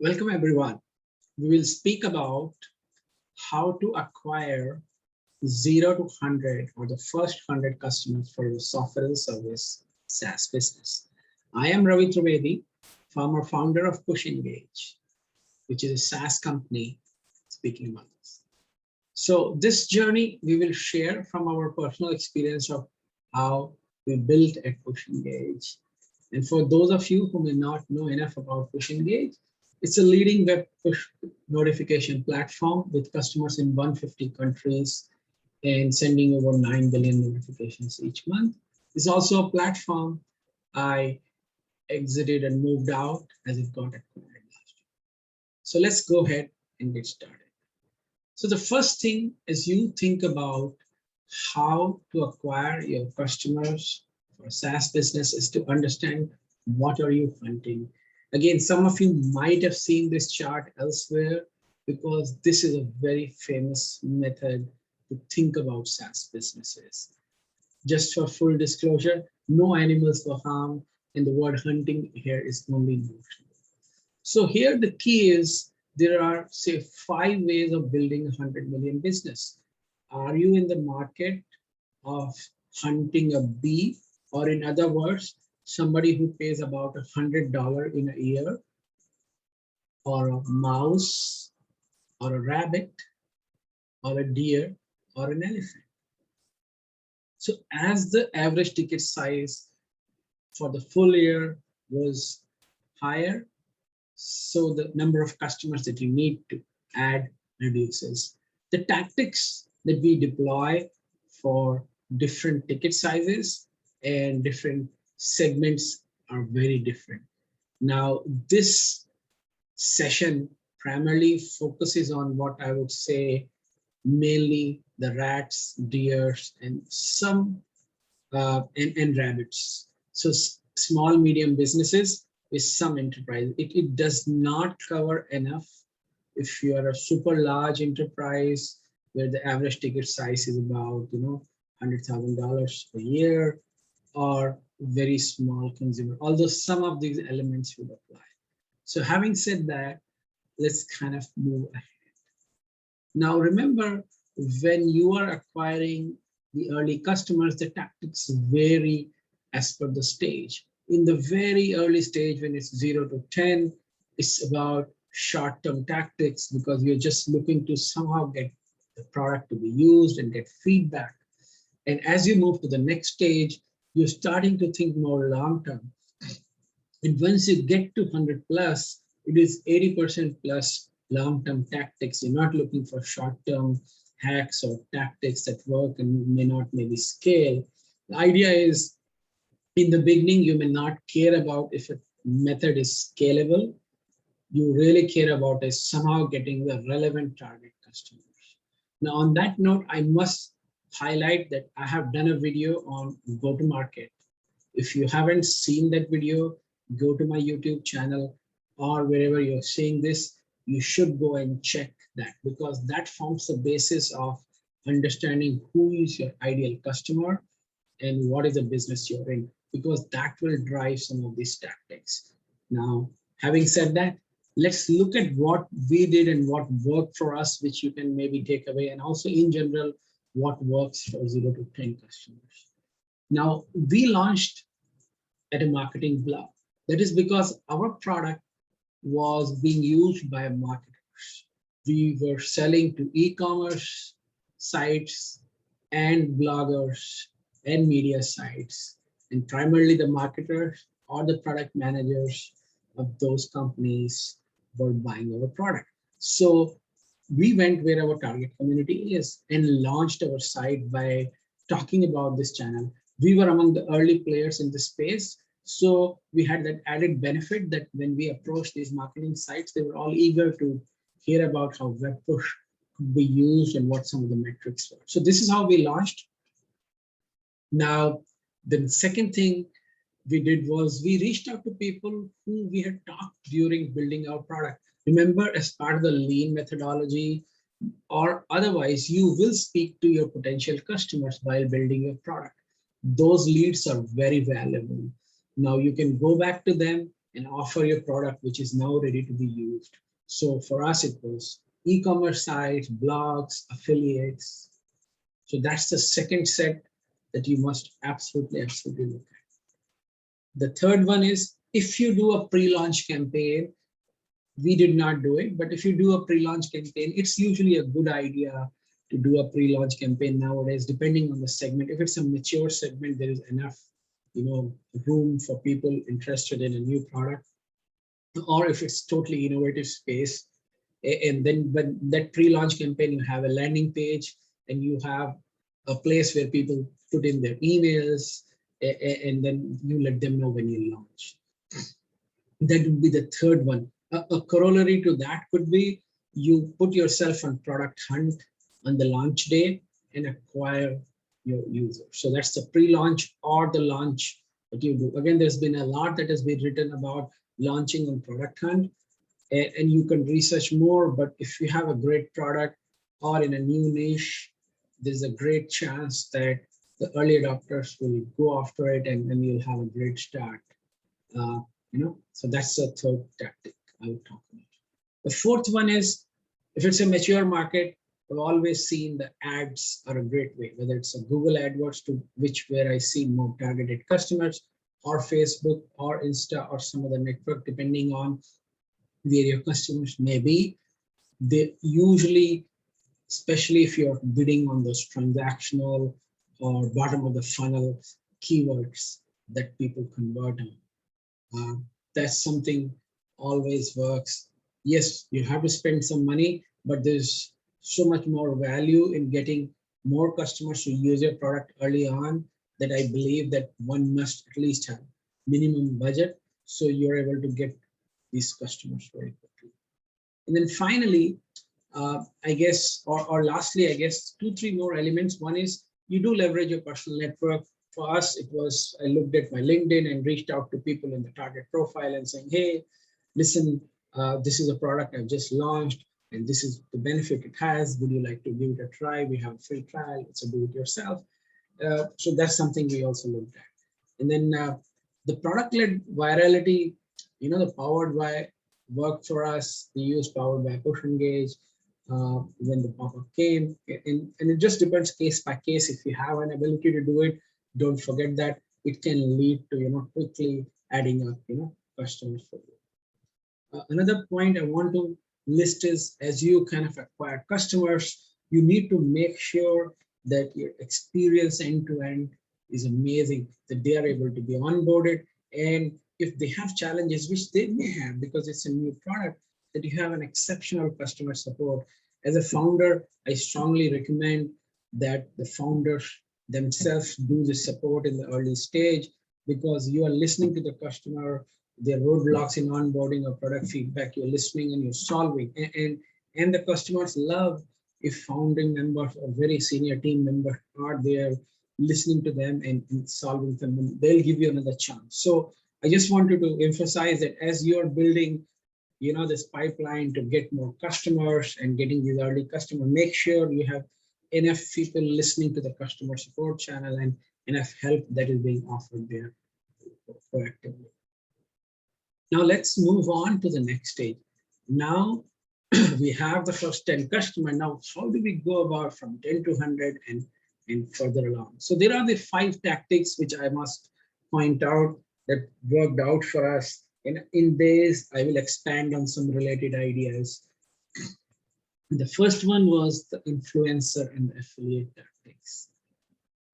Welcome everyone. We will speak about how to acquire 0 to 100 or the first 100 customers for your software as a service SaaS business. I am Ravi, former founder of Push Engage, which is a SaaS company speaking about this. So this journey we will share from our personal experience of how we built at Push Engage. And for those of you who may not know enough about Push Engage, it's a leading web push notification platform with customers in 150 countries and sending over 9 billion notifications each month. It's also a platform I exited and moved out as it got acquired last year. So let's go ahead and get started. So the first thing is you think about how to acquire your customers for SaaS business is to understand what are you hunting. Again, some of you might have seen this chart elsewhere because this is a very famous method to think about SaaS businesses. Just for full disclosure, no animals were harmed and the word hunting here is only notional. So here the key is there are, say, 5 ways of building a 100 million business. Are you in the market of hunting a bee, or in other words, somebody who pays about $100 in a year, or a mouse, or a rabbit, or a deer, or an elephant? So as the average ticket size for the full year was higher, so the number of customers that you need to add reduces. The tactics that we deploy for different ticket sizes and different segments are very different. Now, this session primarily focuses on what I would say mainly the rats, deers, and some and rabbits. So small, medium businesses with some enterprise. It does not cover enough if you are a super large enterprise where the average ticket size is about $100,000 a year, or very small consumer, although some of these elements would apply. So having said that, let's kind of move ahead. Now remember, when you are acquiring the early customers, the tactics vary as per the stage. In the very early stage, when it's 0 to 10, it's about short-term tactics because you're just looking to somehow get the product to be used and get feedback. And as you move to the next stage, you're starting to think more long-term. And once you get to 100 plus, it is 80% plus long-term tactics. You're not looking for short-term hacks or tactics that work and may not maybe scale. The idea is, in the beginning, you may not care about if a method is scalable. You really care about is somehow getting the relevant target customers. Now, on that note, I must highlight that I have done a video on go-to-market. If you haven't seen that video, go to my YouTube channel or wherever you're seeing this, you should go and check that, because that forms the basis of understanding who is your ideal customer and what is the business you're in, because that will drive some of these tactics. Now, having said that, let's look at what we did and what worked for us, which you can maybe take away, and also in general, what works for 0 to 10 customers. Now, we launched at a marketing blog. That is because our product was being used by marketers. We were selling to e-commerce sites and bloggers and media sites, and primarily the marketers or the product managers of those companies were buying our product. So we went where our target community is and launched our site by talking about this channel. We were among the early players in the space. So we had that added benefit that when we approached these marketing sites, they were all eager to hear about how web push could be used and what some of the metrics were. So this is how we launched. Now, the second thing we did was we reached out to people who we had talked during building our product. Remember, as part of the lean methodology or otherwise, you will speak to your potential customers while building your product. Those leads are very valuable. Now you can go back to them and offer your product, which is now ready to be used. So for us, it was e-commerce sites, blogs, affiliates. So that's the second set that you must absolutely look at. The third one is if you do a pre-launch campaign, we did not do it, but if you do a pre-launch campaign, it's usually a good idea to do a pre-launch campaign nowadays, depending on the segment. If it's a mature segment, there is enough, room for people interested in a new product, or if it's totally innovative space. And then when that pre-launch campaign, you have a landing page and you have a place where people put in their emails, and then you let them know when you launch. That would be the third one. A corollary to that could be you put yourself on product hunt on the launch day and acquire your users. So that's the pre-launch or the launch that you do. Again, there's been a lot that has been written about launching on product hunt, and you can research more, but if you have a great product or in a new niche, there's a great chance that the early adopters will go after it, and then you'll have a great start. So that's the third tactic I would talk about. The fourth one is, if it's a mature market, I've always seen the ads are a great way, whether it's a Google AdWords, to where I see more targeted customers, or Facebook or Insta or some other network, depending on where your customers may be. They usually, especially if you're bidding on those transactional or bottom of the funnel keywords that people convert on. That's something always works. Yes, you have to spend some money, but there's so much more value in getting more customers to use your product early on, that I believe that one must at least have minimum budget, so you're able to get these customers very quickly. And then finally, I guess, or lastly, I guess 2-3 more elements. One is you do leverage your personal network. For us, it was, I looked at my LinkedIn and reached out to people in the target profile and saying, hey, listen, this is a product I've just launched, and this is the benefit it has. Would you like to give it a try? We have a free trial. It's a do-it-yourself. So that's something we also looked at. And then the product-led virality, the powered by worked for us. We use powered by push engage when the pop-up came. And it just depends case by case. If you have an ability to do it, don't forget that it can lead to, quickly adding up, customers for you. Another point I want to list is, as you kind of acquire customers, you need to make sure that your experience end-to-end is amazing, that they are able to be onboarded. And if they have challenges, which they may have because it's a new product, that you have an exceptional customer support. As a founder, I strongly recommend that the founders themselves do the support in the early stage, because you are listening to the customer, their roadblocks in onboarding or product feedback, you're listening and you're solving. And the customers love if founding members or very senior team members are there listening to them and solving them, and they'll give you another chance. So I just wanted to emphasize that as you're building, this pipeline to get more customers and getting these early customers, make sure you have enough people listening to the customer support channel and enough help that is being offered there proactively. Now let's move on to the next stage. Now we have the first 10 customers. Now, how do we go about from 10 to 100 and further along? So there are the 5 tactics which I must point out that worked out for us. In days, I will expand on some related ideas. The first one was the influencer and the affiliate tactics.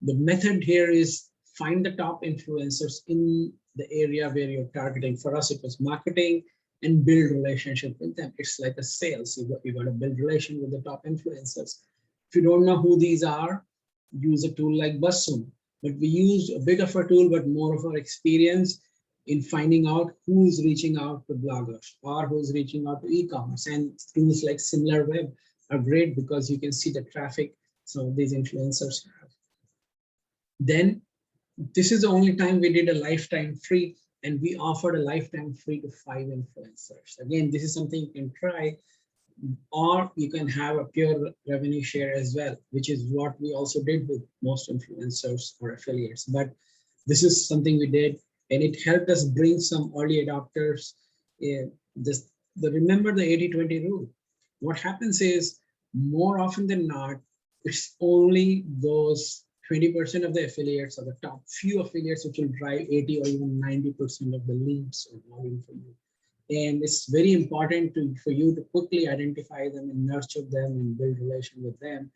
The method here is find the top influencers in the area where you're targeting. For us, it was marketing, and build relationship with them. It's like a sales. You got to build relation with the top influencers. If you don't know who these are, use a tool like BuzzSumo. But we used a bit of a tool, but more of our experience in finding out who's reaching out to bloggers or who's reaching out to e-commerce. And tools like SimilarWeb are great because you can see the traffic some of these influencers have. Then this is the only time we did a lifetime free, and we offered a lifetime free to 5 influencers. Again, this is something you can try, or you can have a pure revenue share as well, which is what we also did with most influencers or affiliates. But this is something we did. and it helped us bring some early adopters. Remember the 80-20 rule. What happens is, more often than not, it's only those 20% of the affiliates or the top few affiliates which will drive 80 or even 90% of the leads or volume for you. And it's very important for you to quickly identify them and nurture them and build relation with them,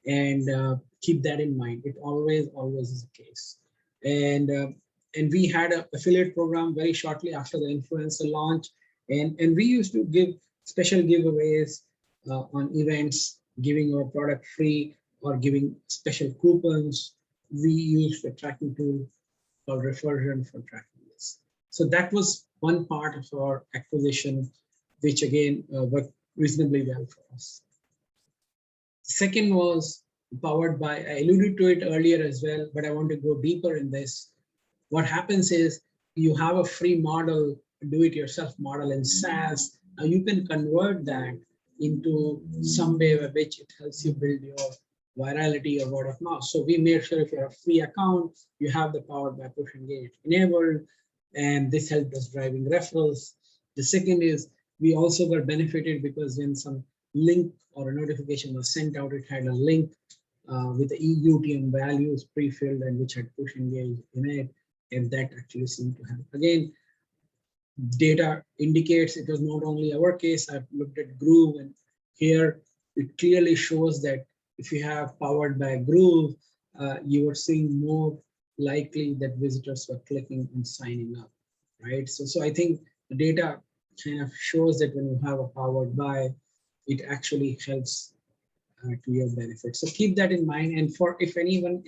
and keep that in mind. It always is the case. And we had an affiliate program very shortly after the influencer launch, and we used to give special giveaways on events, giving our product free or giving special coupons. We used a tracking tool called Reversion for tracking this. So that was one part of our acquisition, which again worked reasonably well for us. Second was powered by, I alluded to it earlier as well, but I want to go deeper in this. What happens is, you have a free model, do-it-yourself model in SaaS. Now you can convert that into some way by which it helps you build your virality or word of mouth. So we made sure if you have a free account, you have the Powered by Push Engage enabled, and this helped us driving referrals. The second is, we also got benefited because when some link or a notification was sent out, it had a link with the EUTM values pre-filled and which had Push Engage in it, and that actually seemed to help. Again, data indicates it was not only our case. I've looked at Groove, and here it clearly shows that if you have Powered by Groove, you are seeing more likely that visitors were clicking and signing up, right? So I think the data kind of shows that when you have a Powered by, it actually helps to your benefit. So keep that in mind. And for if anyone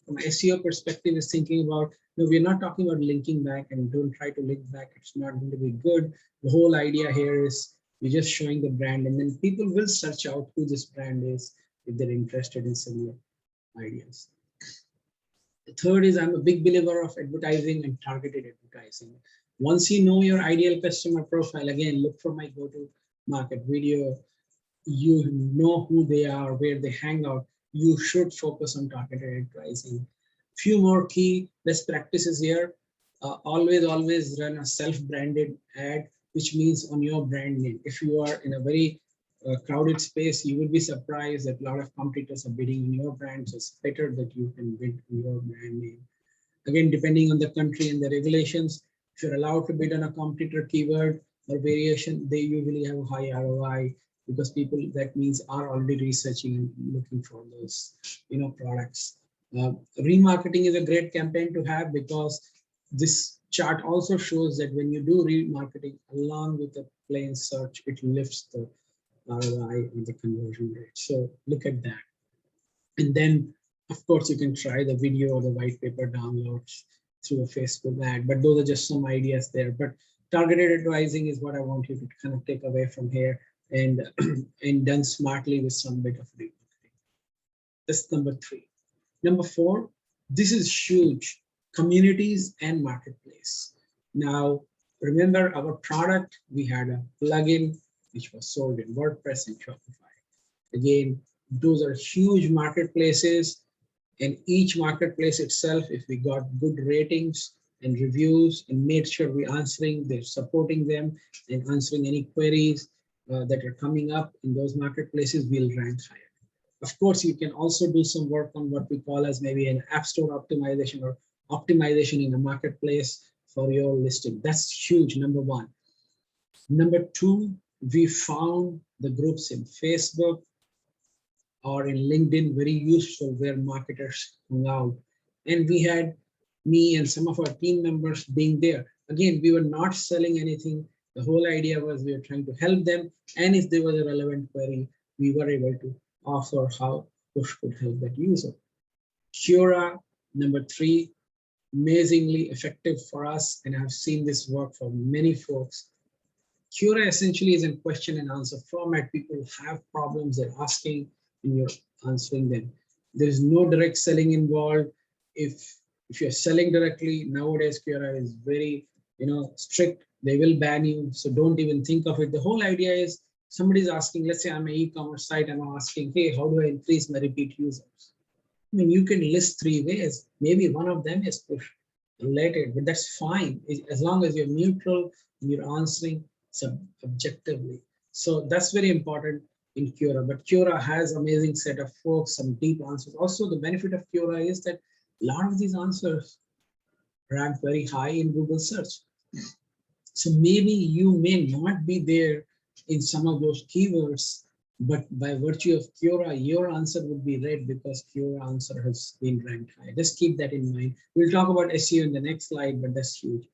from SEO perspective is thinking about, no, we're not talking about linking back, and don't try to link back. It's not going to be good. The whole idea here is we're just showing the brand, and then people will search out who this brand is if they're interested in similar ideas. The third is, I'm a big believer of advertising and targeted advertising. Once you know your ideal customer profile, again, look for my go-to-market video. You know who they are, where they hang out. You should focus on targeted advertising. Few more key best practices here. Always run a self-branded ad, which means on your brand name. If you are in a very crowded space, you will be surprised that a lot of competitors are bidding in your brand. So it's better that you can bid on your brand name. Again, depending on the country and the regulations, if you're allowed to bid on a competitor keyword or variation, they usually have a high ROI, because people, that means, are already researching and looking for those, products. Remarketing is a great campaign to have, because this chart also shows that when you do remarketing along with the plain search, it lifts the ROI and the conversion rate. So look at that. And then, of course, you can try the video or the white paper downloads through a Facebook ad, but those are just some ideas there. But targeted advertising is what I want you to kind of take away from here, and done smartly with some bit of remarketing. That's number 3. Number 4, this is huge: communities and marketplace. Now, remember our product, we had a plugin which was sold in WordPress and Shopify. Again, those are huge marketplaces, and each marketplace itself, if we got good ratings and reviews and made sure they're supporting them and answering any queries that are coming up in those marketplaces, will rank higher. Of course, you can also do some work on what we call as maybe an app store optimization or optimization in a marketplace for your listing. That's huge, number 1. Number 2, we found the groups in Facebook or in LinkedIn very useful, where marketers hung out. And we had me and some of our team members being there. Again, we were not selling anything. The whole idea was we were trying to help them. And if there was a relevant query, we were able to offer how Push could help that user. Quora, number 3, amazingly effective for us. And I've seen this work for many folks. Quora essentially is a question and answer format. People have problems they're asking, and you're answering them. There's no direct selling involved. If you're selling directly, nowadays Quora is very strict. They will ban you, so don't even think of it. The whole idea is, somebody's asking, let's say I'm an e-commerce site, and I'm asking, hey, how do I increase my repeat users? I mean, you can list 3 ways. Maybe one of them is Push. related, but that's fine as long as you're neutral and you're answering objectively. So that's very important in Quora. But Quora has amazing set of folks, some deep answers. Also, the benefit of Quora is that a lot of these answers rank very high in Google search. So maybe you may not be there in some of those keywords, but by virtue of Quora, your answer would be read because Quora answer has been ranked high. Just keep that in mind. We'll talk about SEO in the next slide, but that's huge.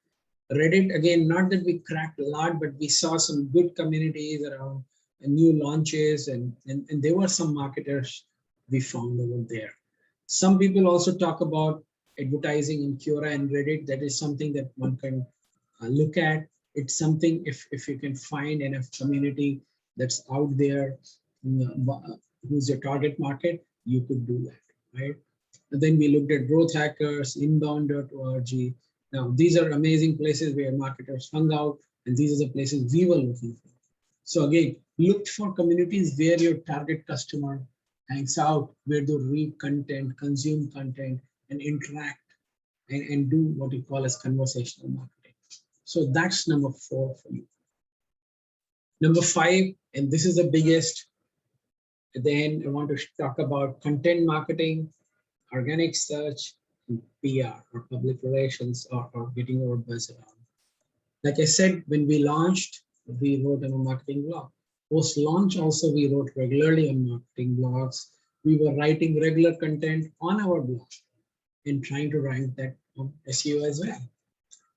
Reddit, again, not that we cracked a lot, but we saw some good communities around new launches, and there were some marketers we found over there. Some people also talk about advertising in Quora and Reddit. That is something that one can look at. It's something, if you can find enough community that's out there, who's your target market, you could do that, right? And then we looked at growth hackers, inbound.org. Now, these are amazing places where marketers hung out, and these are the places we were looking for. So again, look for communities where your target customer hangs out, where they read content, consume content, and interact, and do what you call as conversational marketing. So that's number 4 for you. Number 5, and this is the biggest, then I want to talk about content marketing, organic search, and PR, or public relations, or getting our buzz around. Like I said, when we launched, we wrote on a marketing blog. Post-launch also, we wrote regularly on marketing blogs. We were writing regular content on our blog and trying to rank that on SEO as well.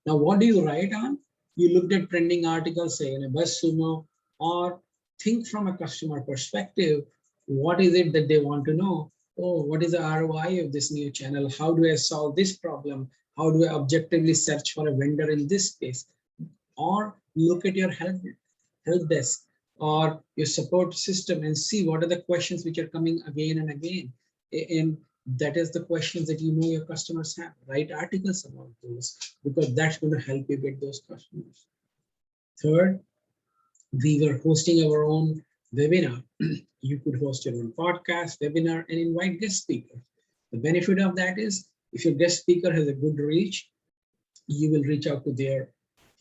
Now, what do you write on? You looked at trending articles, say in a BuzzSumo, or think from a customer perspective, what is it that they want to know? Oh, what is the ROI of this new channel? How do I solve this problem? How do I objectively search for a vendor in this space? Or look at your help desk or your support system and see what are the questions which are coming again and again. And that is the questions that you know your customers have. Write articles about those, because that's going to help you get those customers. Third, we were hosting our own webinar. You could host your own podcast, webinar, and invite guest speakers. The benefit of that is if your guest speaker has a good reach, you will reach out to their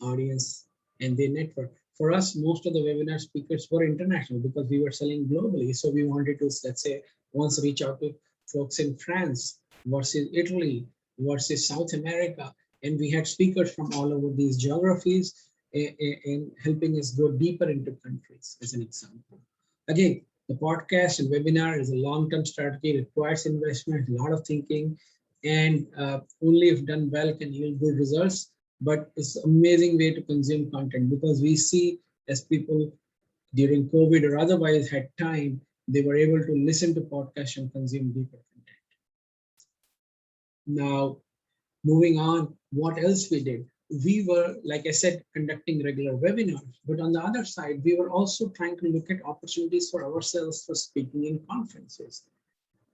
audience and their network. For us, most of the webinar speakers were international because we were selling globally. So we wanted to, let's say, once reach out to folks in France versus Italy versus South America. And we had speakers from all over these geographies and helping us go deeper into countries, as an example. Again, the podcast and webinar is a long-term strategy, it requires investment, a lot of thinking, and only if done well can yield good results. But it's an amazing way to consume content, because we see as people during COVID or otherwise had time, they were able to listen to podcasts and consume deeper content. Now, moving on, what else we did? We were, like I said, conducting regular webinars, but on the other side, we were also trying to look at opportunities for ourselves for speaking in conferences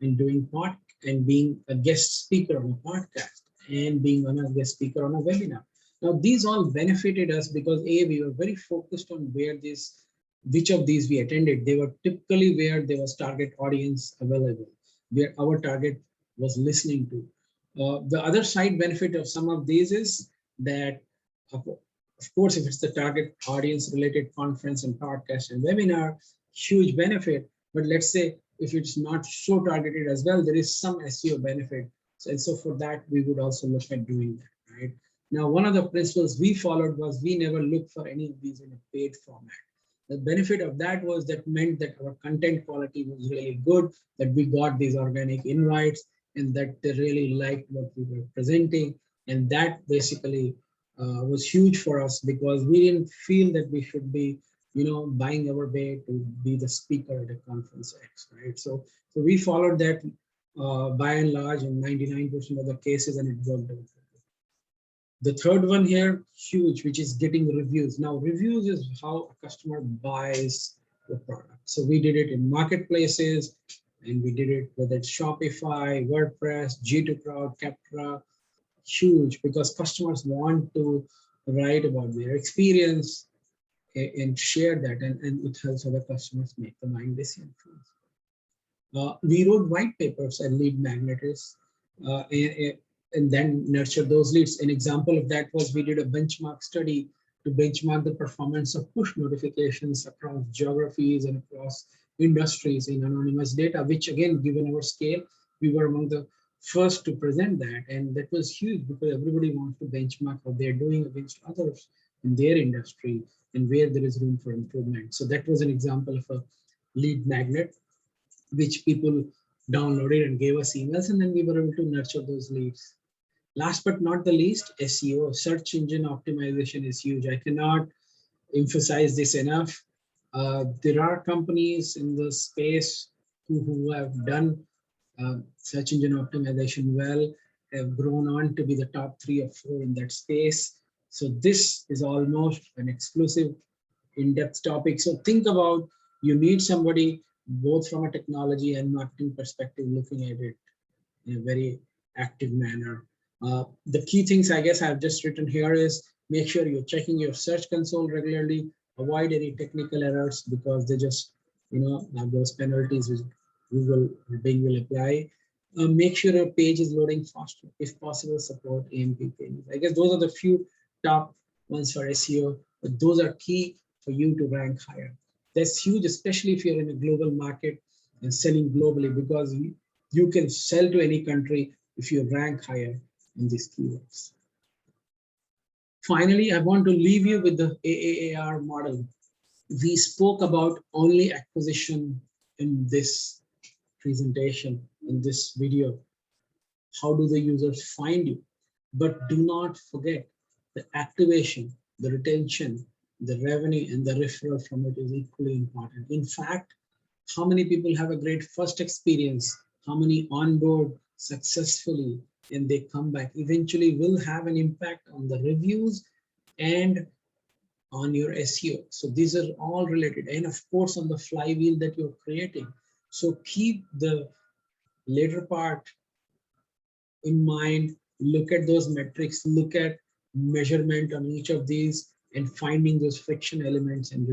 and doing and being a guest speaker on a podcast and being a guest speaker on a webinar. Now, these all benefited us because we were very focused on which of these we attended. They were typically where there was target audience available, where our target was listening to. The other side benefit of some of these is that, of course, if it's the target audience related conference and podcast and webinar, huge benefit. But let's say if it's not so targeted as well, there is some SEO benefit. And so for that, we would also look at doing that, right? Now, one of the principles we followed was we never looked for any of these in a paid format. The benefit of that was that meant that our content quality was really good, that we got these organic invites, and that they really liked what we were presenting. And that basically was huge for us, because we didn't feel that we should be, buying our way to be the speaker at a conference X, right? So we followed that by and large in 99% of the cases, and it worked out. The third one here, huge, which is getting reviews. Now, reviews is how a customer buys the product. So we did it in marketplaces, and we did it whether it's Shopify, WordPress, G2 Crowd, Captra. Huge, because customers want to write about their experience and share that, and it helps other customers make the buying decisions. We wrote white papers and lead magnets, and then nurture those leads. An example of that was we did a benchmark study to benchmark the performance of push notifications across geographies and across industries in anonymous data, which again, given our scale, we were among the first to present that. And that was huge because everybody wants to benchmark what they're doing against others in their industry and where there is room for improvement. So that was an example of a lead magnet, which people downloaded and gave us emails, and then we were able to nurture those leads. Last but not the least, SEO, search engine optimization is huge. I cannot emphasize this enough. There are companies in the space who have done search engine optimization well, have grown on to be the top 3 or 4 in that space. So this is almost an exclusive in-depth topic. So think about, you need somebody both from a technology and marketing perspective looking at it in a very active manner. The key things I guess I've just written here is make sure you're checking your search console regularly, avoid any technical errors because they just, have those penalties which Google or Bing will apply. Make sure your page is loading faster. If possible, support AMP pages. I guess those are the few top ones for SEO, but those are key for you to rank higher. That's huge, especially if you're in a global market and selling globally, because you can sell to any country if you rank higher in these keywords. Finally, I want to leave you with the AAR model. We spoke about only acquisition in this presentation, in this video. How do the users find you? But do not forget the activation, the retention, the revenue, and the referral from it is equally important. In fact, how many people have a great first experience, how many onboard successfully, and they come back, eventually will have an impact on the reviews and on your SEO. So these are all related. And of course, on the flywheel that you're creating. So keep the later part in mind, look at those metrics, look at measurement on each of these and finding those friction elements and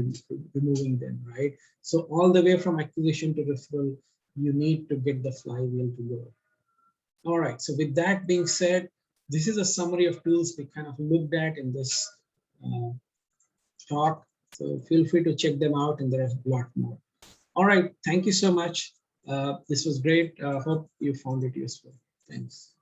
removing them, right? So all the way from acquisition to referral, you need to get the flywheel to go. All right, so with that being said, this is a summary of tools we kind of looked at in this talk. So feel free to check them out and there's a lot more. All right, thank you so much. This was great. Hope you found it useful. Thanks.